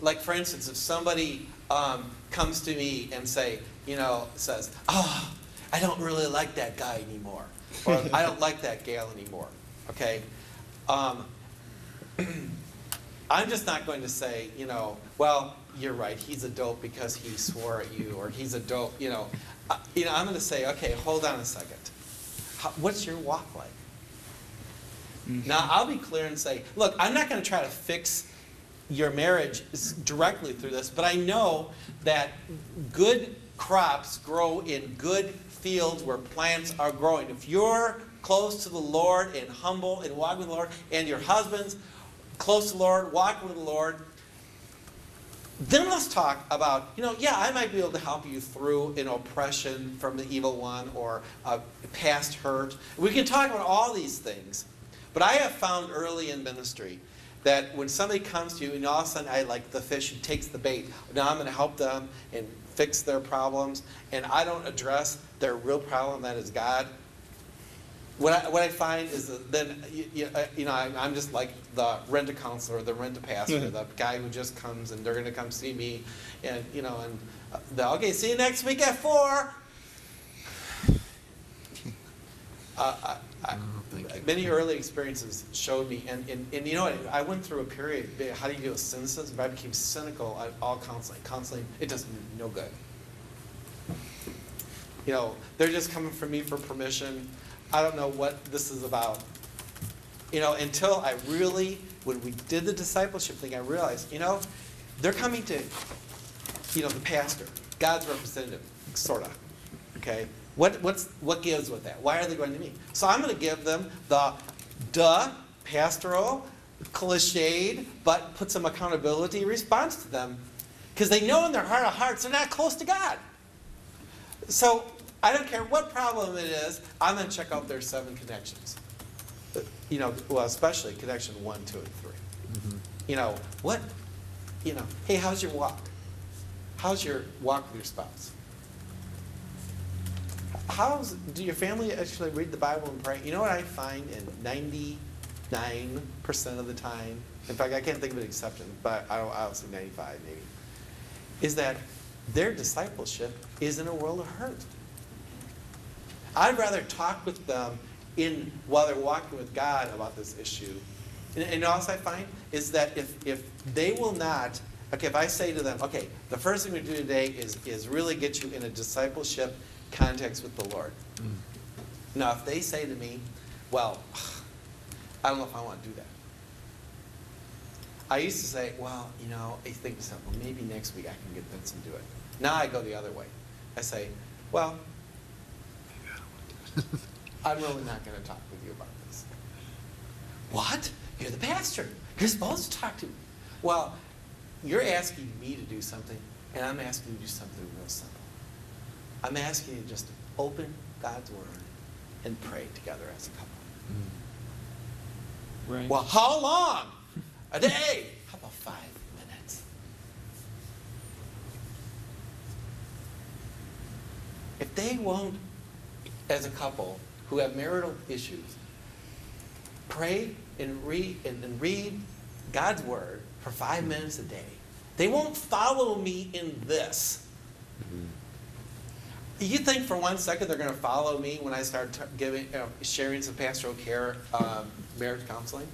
like for instance, if somebody comes to me and says, oh, I don't really like that guy anymore, or I don't like that gal anymore, okay? I'm just not going to say, well, you're right, he's a dope because he swore at you, or he's a dope, I'm going to say, okay, hold on a second. What's your walk like? Mm-hmm. Now, I'll be clear and say, look, I'm not going to try to fix your marriage directly through this, but I know that good crops grow in good fields where plants are growing. If you're close to the Lord and humble and walking with the Lord, and your husband's close to the Lord, walking with the Lord, then let's talk about, yeah, I might be able to help you through an oppression from the evil one or a past hurt. We can talk about all these things. But I have found early in ministry that when somebody comes to you and all of a sudden I like the fish who takes the bait, now I'm going to help them and fix their problems, and I don't address their real problem, that is God. What I find is that then I'm just like the rent-a-counselor, the rent-a-pastor, the guy who just comes and they're going to come see me, and okay, see you next week at 4. Many early experiences showed me, and you know what? I went through a period. How do you deal with cynicism? I became cynical at all counseling. Counseling, it does no good. They're just coming for me for permission. I don't know what this is about. Until I really, when we did the discipleship thing, I realized, they're coming to, the pastor, God's representative, sort of. Okay. What gives with that? Why are they going to me? So I'm going to give them the pastoral, cliched, but put some accountability response to them. Because they know in their heart of hearts they're not close to God. So I don't care what problem it is, I'm going to check out their 7 connections. Especially connection 1, 2, and 3. Mm-hmm. Hey, how's your walk? How's your walk with your spouse? Do your family actually read the Bible and pray? You know what I find in 99% of the time, in fact, I can't think of an exception, but I'll say 95 maybe, is that their discipleship is in a world of hurt. I'd rather talk with them while they're walking with God about this issue. And also I find is that if they will not, if I say to them, okay, the first thing we do today is really get you in a discipleship context with the Lord. Mm. Now, if they say to me, well, I don't know if I want to do that. I used to say, well, I think to myself, well, maybe next week I can get Vince and do it. Now I go the other way. I say, well, I'm really not going to talk with you about this. What? You're the pastor. You're supposed to talk to me. Well, you're asking me to do something, and I'm asking you to do something real simple. I'm asking you just to open God's Word and pray together as a couple. Mm. Right. Well, how long? A day? How about 5 minutes? If they won't, as a couple who have marital issues, pray and read God's Word for 5 minutes a day, they won't follow me in this. Mm-hmm. You think for 1 second they're going to follow me when I start sharing some pastoral care, marriage counseling?